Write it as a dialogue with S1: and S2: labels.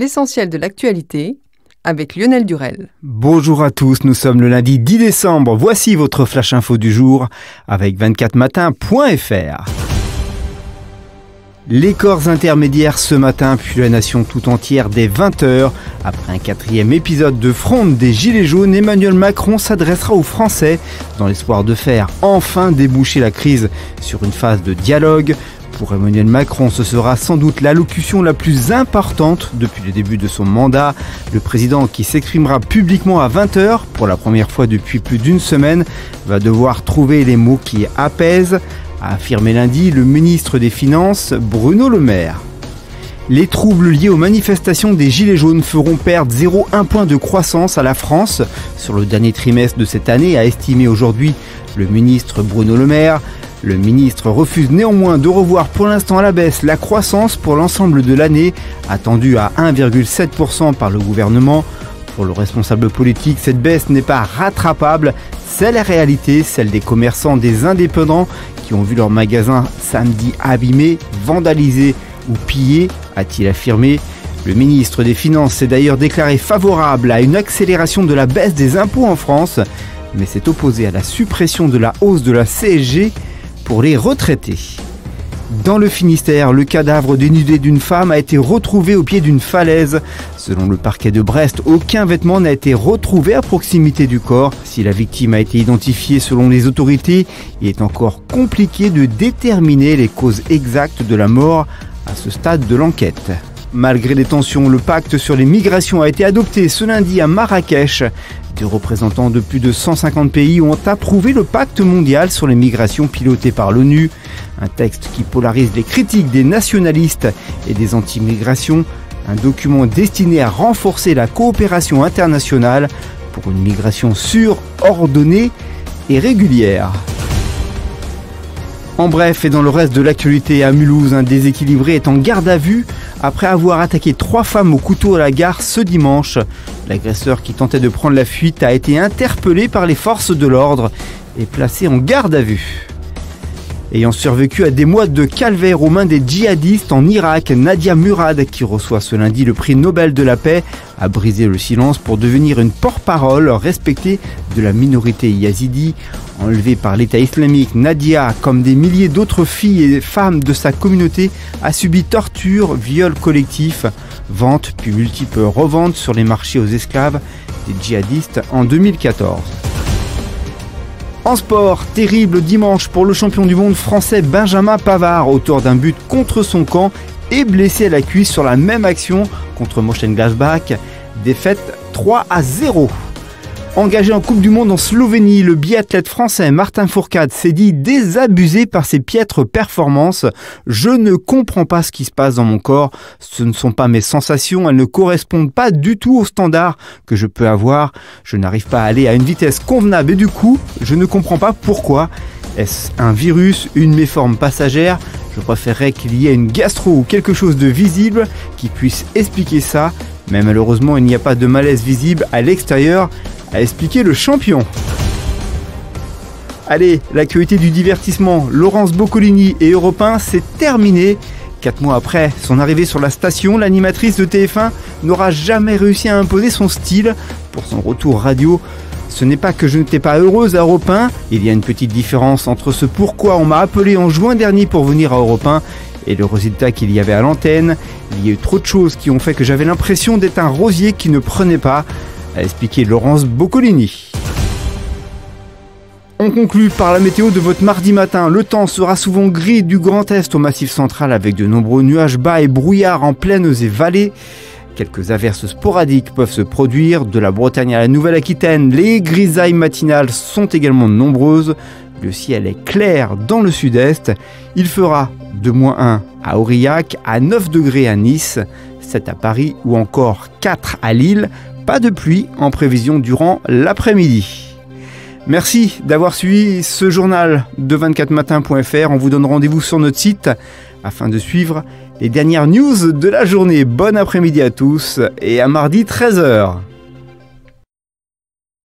S1: L'essentiel de l'actualité avec Lionel Durel.
S2: Bonjour à tous, nous sommes le lundi 10 décembre. Voici votre flash info du jour avec 24matin.fr. Les corps intermédiaires ce matin, puis la nation tout entière dès 20h. Après un 4e épisode de fronde des Gilets jaunes, Emmanuel Macron s'adressera aux Français dans l'espoir de faire enfin déboucher la crise sur une phase de dialogue. Pour Emmanuel Macron, ce sera sans doute l'allocution la plus importante depuis le début de son mandat. Le président, qui s'exprimera publiquement à 20h pour la première fois depuis plus d'une semaine, va devoir trouver les mots qui apaisent, a affirmé lundi le ministre des Finances, Bruno Le Maire. Les troubles liés aux manifestations des Gilets jaunes feront perdre 0,1 point de croissance à la France sur le dernier trimestre de cette année, a estimé aujourd'hui le ministre Bruno Le Maire. Le ministre refuse néanmoins de revoir pour l'instant à la baisse la croissance pour l'ensemble de l'année, attendue à 1,7% par le gouvernement. Pour le responsable politique, cette baisse n'est pas rattrapable. C'est la réalité, celle des commerçants, des indépendants qui ont vu leur magasin samedi abîmés, vandalisés ou pillés, a-t-il affirmé. Le ministre des Finances s'est d'ailleurs déclaré favorable à une accélération de la baisse des impôts en France, mais s'est opposé à la suppression de la hausse de la CSG pour les retraités. Dans le Finistère, le cadavre dénudé d'une femme a été retrouvé au pied d'une falaise. Selon le parquet de Brest, aucun vêtement n'a été retrouvé à proximité du corps. Si la victime a été identifiée selon les autorités, il est encore compliqué de déterminer les causes exactes de la mort à ce stade de l'enquête. Malgré les tensions, le pacte sur les migrations a été adopté ce lundi à Marrakech. Des représentants de plus de 150 pays ont approuvé le pacte mondial sur les migrations piloté par l'ONU. Un texte qui polarise les critiques des nationalistes et des anti-migrations. Un document destiné à renforcer la coopération internationale pour une migration sûre, ordonnée et régulière. En bref, et dans le reste de l'actualité, à Mulhouse, un déséquilibré est en garde à vue après avoir attaqué 3 femmes au couteau à la gare ce dimanche. L'agresseur, qui tentait de prendre la fuite, a été interpellé par les forces de l'ordre et placé en garde à vue. Ayant survécu à des mois de calvaire aux mains des djihadistes en Irak, Nadia Murad, qui reçoit ce lundi le prix Nobel de la paix, a brisé le silence pour devenir une porte-parole respectée de la minorité yazidi. Enlevée par l'État islamique, Nadia, comme des milliers d'autres filles et femmes de sa communauté, a subi torture, viols collectifs, ventes puis multiples reventes sur les marchés aux esclaves des djihadistes en 2014. En sport, terrible dimanche pour le champion du monde français Benjamin Pavard, auteur d'un but contre son camp et blessé à la cuisse sur la même action contre Mönchengladbach. Défaite 3-0. Engagé en Coupe du Monde en Slovénie, le biathlète français Martin Fourcade s'est dit désabusé par ses piètres performances. « Je ne comprends pas ce qui se passe dans mon corps. Ce ne sont pas mes sensations. Elles ne correspondent pas du tout aux standards que je peux avoir. Je n'arrive pas à aller à une vitesse convenable et du coup, je ne comprends pas pourquoi. Est-ce un virus, une méforme passagère ? Je préférerais qu'il y ait une gastro ou quelque chose de visible qui puisse expliquer ça. Mais malheureusement, il n'y a pas de malaise visible à l'extérieur, a expliqué le champion. Allez, l'actualité du divertissement, Laurence Boccolini et Europe 1, c'est terminé. 4 mois après son arrivée sur la station, l'animatrice de TF1 n'aura jamais réussi à imposer son style pour son retour radio. Ce n'est pas que je n'étais pas heureuse à Europe 1, il y a une petite différence entre ce pourquoi on m'a appelé en juin dernier pour venir à Europe 1 et le résultat qu'il y avait à l'antenne. Il y a eu trop de choses qui ont fait que j'avais l'impression d'être un rosier qui ne prenait pas, a expliqué Laurence Boccolini. On conclut par la météo de votre mardi matin. Le temps sera souvent gris du Grand Est au Massif central avec de nombreux nuages bas et brouillards en plaines et vallées. Quelques averses sporadiques peuvent se produire. De la Bretagne à la Nouvelle-Aquitaine, les grisailles matinales sont également nombreuses. Le ciel est clair dans le sud-est. Il fera de -1 à Aurillac, à 9 degrés à Nice, 7 à Paris ou encore 4 à Lille. Pas de pluie en prévision durant l'après-midi. Merci d'avoir suivi ce journal de 24matin.fr. On vous donne rendez-vous sur notre site afin de suivre les dernières news de la journée. Bon après-midi à tous et à mardi 13h.